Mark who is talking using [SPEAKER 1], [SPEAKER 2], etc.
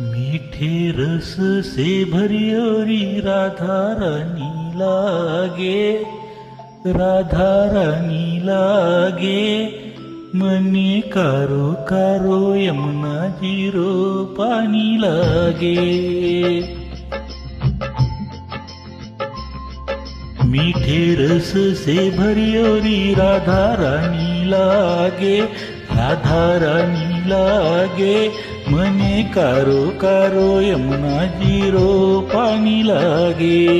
[SPEAKER 1] मीठे रस से भरियोरी राधा रानी लागे, राधा रानी लागे। मने कारो कारो यमुना जीरो पानी लागे। मीठे रस से भरियोरी राधा रानी लागे, राधा रानी लागे। मने कारो कारो यमुना जीरो पानी लागे।